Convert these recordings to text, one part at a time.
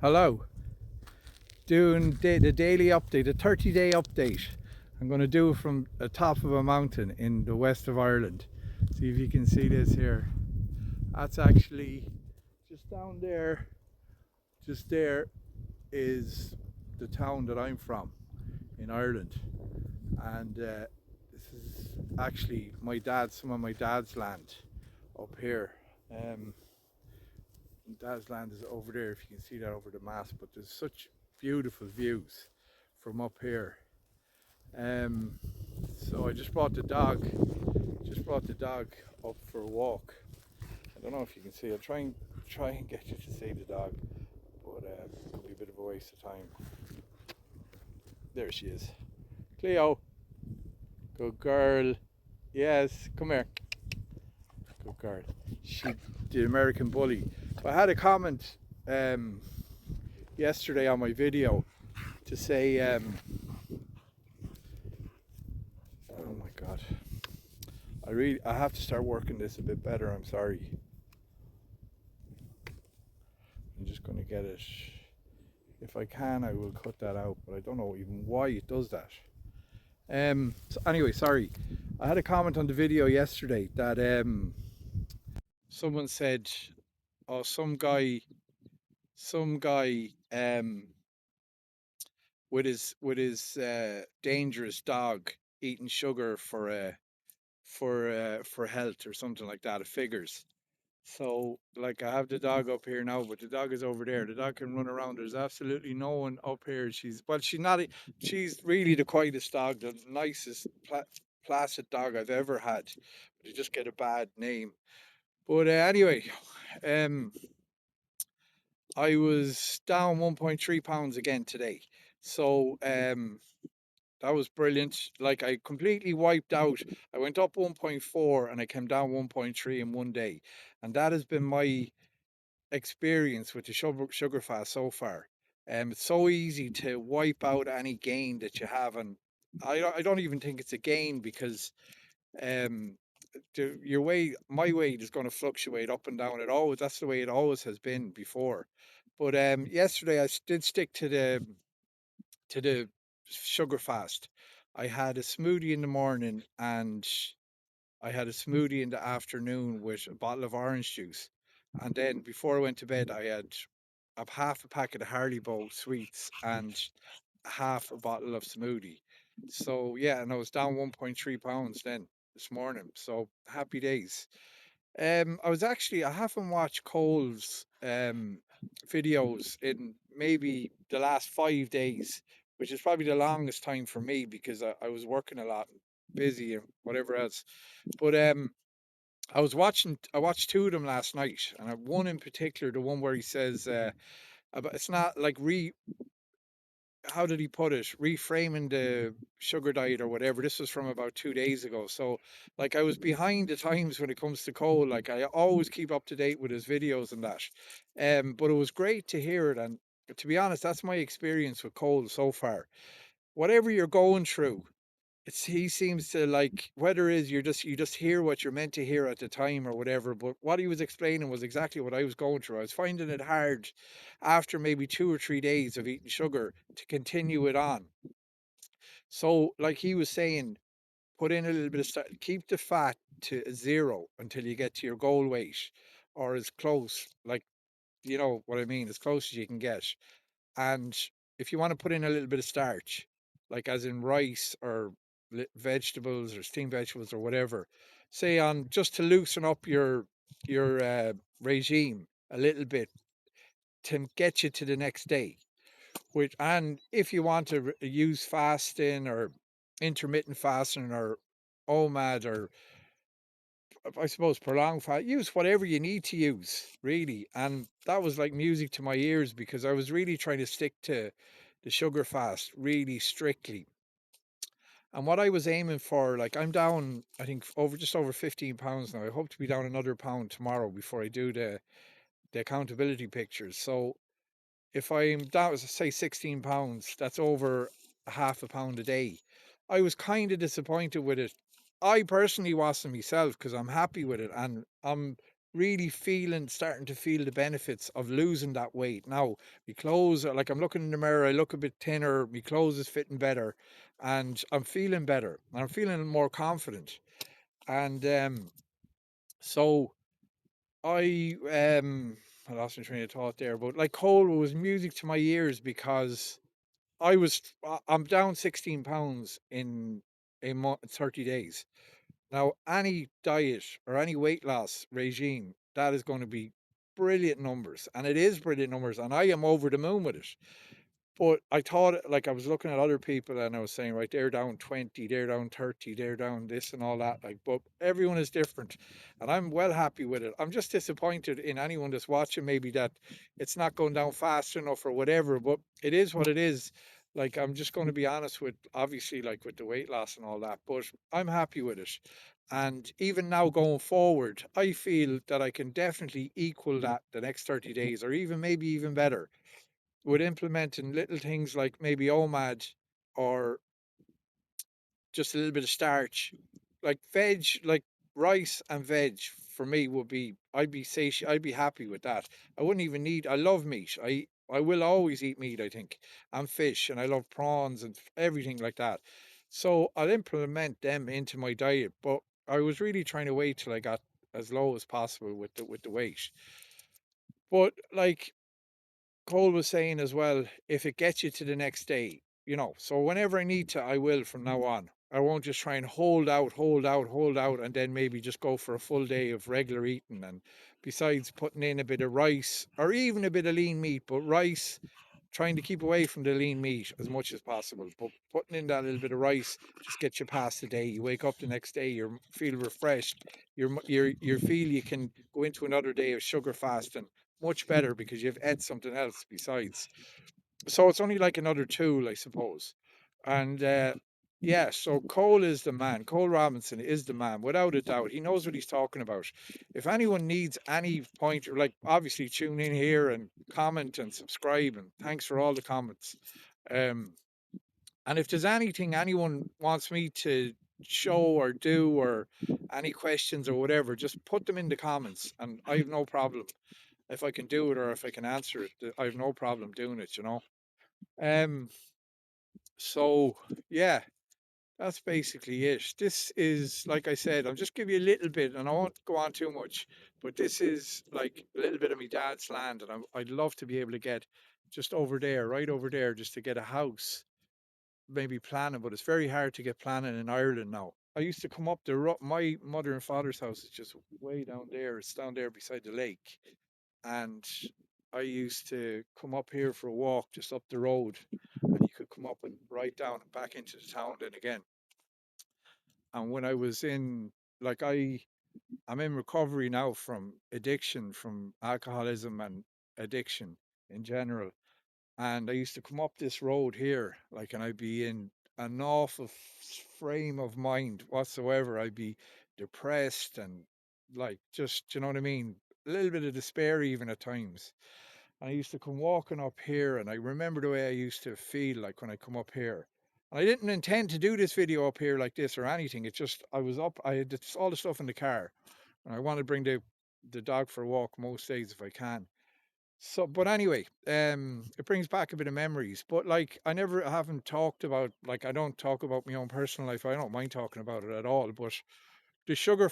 Hello, doing the daily update, a 30-day update. I'm going to do it from the top of a mountain in the west of Ireland. See if you can see this here. That's actually just down there. Just there is the town that I'm from in Ireland, and this is actually some of my dad's land up here. Um, Dad's land is over there, if you can see that over the mast, but there's such beautiful views from up here. Um, so I just brought the dog up for a walk. I don't know if you can see. I'll try and get you to see the dog, but it could be a bit of a waste of time. There she is, Cleo. Good girl. Yes, come here. Good girl. She, the American bully. I had a comment yesterday on my video to say, oh my god, I have to start working this a bit better. I'm sorry. I'm just going to get it. If I can, I will cut that out, but I don't know even why it does that. So anyway, sorry. I had a comment on the video yesterday that someone said, "Oh, some guy, with his dangerous dog eating sugar for health or something like that. It figures." So, like, I have the dog up here now, but the dog is over there. The dog can run around. There's absolutely no one up here. She's not. She's really the quietest dog, the nicest, placid dog I've ever had. But you just get a bad name. But anyway, um, I was down 1.3 pounds again today. So, that was brilliant. Like, I completely wiped out. I went up 1.4 and I came down 1.3 in one day. And that has been my experience with the sugar fast so far. It's so easy to wipe out any gain that you have, and I don't even think it's a gain because um, my weight is going to fluctuate up and down. That's the way it always has been before. But yesterday I did stick to the sugar fast. I had a smoothie in the morning and I had a smoothie in the afternoon with a bottle of orange juice. And then before I went to bed, I had half a packet of Haribo sweets and half a bottle of smoothie. So yeah, and I was down 1.3 pounds then this morning. So happy days. I haven't watched Cole's videos in maybe the last 5 days, which is probably the longest time for me because I was working a lot, busy and whatever else. But I watched two of them last night, and one in particular, the one where he says about it's not like how did he put it? Reframing the sugar diet or whatever. This was from about 2 days ago. So, like, I was behind the times when it comes to Cole. Like, I always keep up to date with his videos and that. But it was great to hear it. And to be honest, that's my experience with Cole so far. Whatever you're going through, he seems to, like, whether it is you just hear what you're meant to hear at the time or whatever, but what he was explaining was exactly what I was going through. I was finding it hard after maybe 2 or 3 days of eating sugar to continue it on. So, like he was saying, put in a little bit of keep the fat to zero until you get to your goal weight, or as close, like, you know what I mean, as close as you can get. And if you want to put in a little bit of starch, like as in rice or vegetables or steamed vegetables or whatever, say on just to loosen up your regime a little bit to get you to the next day. Which, and if you want to use fasting or intermittent fasting or OMAD or I suppose prolonged fast, use whatever you need to use, really. And that was like music to my ears because I was really trying to stick to the sugar fast really strictly. And what I was aiming for, like, I'm down, I think over just over 15 pounds now. I hope to be down another pound tomorrow before I do the accountability pictures. So if I'm down, say 16 pounds, that's over half a pound a day. I was kind of disappointed with it. I personally wasn't myself because I'm happy with it, and I'm really starting to feel the benefits of losing that weight. Now, my clothes are like, I'm looking in the mirror, I look a bit thinner, my clothes is fitting better, and I'm feeling better, and I'm feeling more confident. And so I I lost my train of thought there, but like cold was music to my ears because I'm down 16 pounds in a month, 30 days. Now, any diet or any weight loss regime, that is going to be brilliant numbers. And it is brilliant numbers. And I am over the moon with it. But I thought, like, I was looking at other people and I was saying, right, they're down 20, they're down 30, they're down this and all that. Like, but everyone is different. And I'm well happy with it. I'm just disappointed in anyone that's watching, maybe that it's not going down fast enough or whatever. But it is what it is. Like, I'm just going to be honest with, obviously, like with the weight loss and all that. But I'm happy with it. And even now going forward, I feel that I can definitely equal that the next 30 days or even maybe even better with implementing little things like maybe OMAD or just a little bit of starch, like veg, like rice and veg for me would be, I'd be happy with that. I wouldn't even need, I love meat. I will always eat meat, I think, and fish, and I love prawns and everything like that. So I'll implement them into my diet, but I was really trying to wait till I got as low as possible with the weight. But like Cole was saying as well, if it gets you to the next day, so whenever I need to, I will from now on. I won't just try and hold out, hold out, hold out, and then maybe just go for a full day of regular eating. And besides putting in a bit of rice or even a bit of lean meat, but rice, trying to keep away from the lean meat as much as possible. But putting in that little bit of rice just gets you past the day. You wake up the next day, you feel refreshed. You feel you can go into another day of sugar fasting much better because you've ate something else besides. So it's only like another tool, I suppose. And yeah, so Cole is the man. Cole Robinson is the man, without a doubt. He knows what he's talking about. If anyone needs any pointer, like obviously tune in here and comment and subscribe. And thanks for all the comments. Um, and if there's anything anyone wants me to show or do or any questions or whatever, just put them in the comments, and I have no problem if I can do it or if I can answer it. I have no problem doing it. Um, so yeah, that's basically it. This is, like I said, I'll just give you a little bit, and I won't go on too much, but this is like a little bit of my dad's land, and I'd love to be able to get just over there, right over there, just to get a house, maybe planning, but it's very hard to get planning in Ireland now. I used to come up my mother and father's house is just way down there. It's down there beside the lake, and I used to come up here for a walk just up the road, and you could come up and right down and back into the town then again. And when I was in, like I'm in recovery now from addiction, from alcoholism and addiction in general. And I used to come up this road here, like, and I'd be in an awful frame of mind whatsoever. I'd be depressed and like just, you know what I mean? A little bit of despair even at times. And I used to come walking up here, and I remember the way I used to feel like when I come up here. And I didn't intend to do this video up here like this or anything. It's just I was up, I had all the stuff in the car, and I want to bring the dog for a walk most days if I can. So, but anyway, it brings back a bit of memories. But like, I haven't talked about, like, I don't talk about my own personal life. I don't mind talking about it at all. But the sugar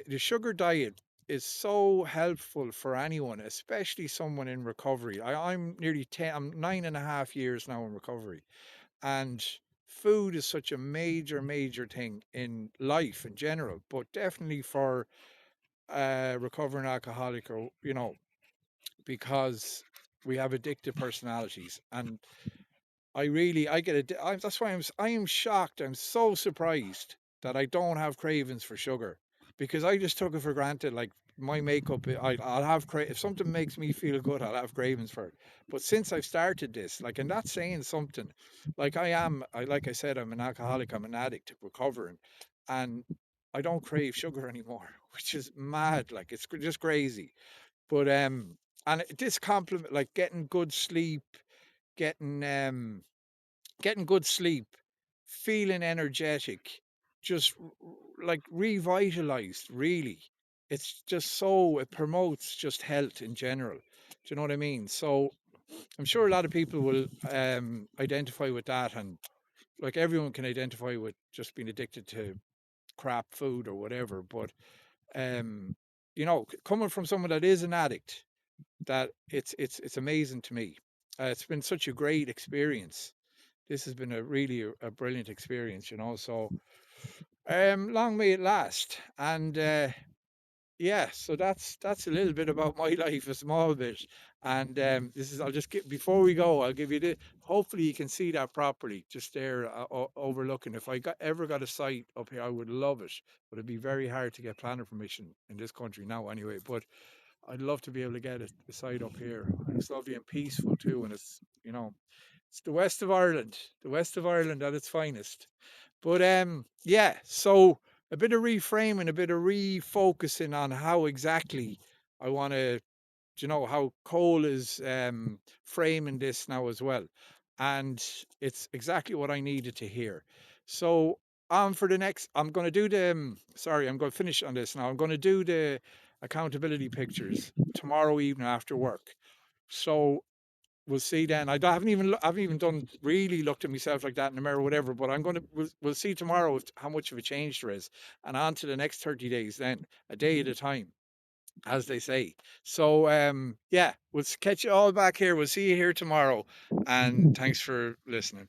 the sugar diet is so helpful for anyone, especially someone in recovery. I'm nearly 10, I'm 9.5 years now in recovery. And food is such a major, major thing in life in general, but definitely for recovering alcoholic or, because we have addictive personalities. And I get it. That's why I am shocked. I'm so surprised that I don't have cravings for sugar because I just took it for granted. Like my makeup, I'll have if something makes me feel good, I'll have cravings for it. But since I've started this, like, and that's saying something. Like like I said, I'm an alcoholic. I'm an addict recovering, and I don't crave sugar anymore, which is mad. Like it's just crazy. But and this compliment, like getting getting good sleep, feeling energetic, just like revitalized, really. it's just so, it promotes just health in general. Do you know what I mean? So I'm sure a lot of people will identify with that, and like everyone can identify with just being addicted to crap food or whatever. But um, coming from someone that is an addict, that it's amazing to me. It's been such a great experience. This has been a really a brilliant experience, So long may it last. And yeah, so that's a little bit about my life, a small bit. And this is, I'll just get, before we go, I'll give you the, hopefully you can see that properly, just there overlooking. If I ever got a site up here, I would love it, but it'd be very hard to get planning permission in this country now anyway. But I'd love to be able to get a site up here. And it's lovely and peaceful too, and it's the west of Ireland, the west of Ireland at its finest. But yeah, so a bit of reframing, a bit of refocusing on how exactly I want to, how Cole is framing this now as well. And it's exactly what I needed to hear. So for the next, I'm going to do the, sorry, I'm going to finish on this now. I'm going to do the accountability pictures tomorrow evening after work. So we'll see then. I haven't even done really looked at myself like that in the mirror or whatever. But we'll see tomorrow how much of a change there is, and on to the next 30 days. Then a day at a time, as they say. So yeah, we'll catch you all back here. We'll see you here tomorrow, and thanks for listening.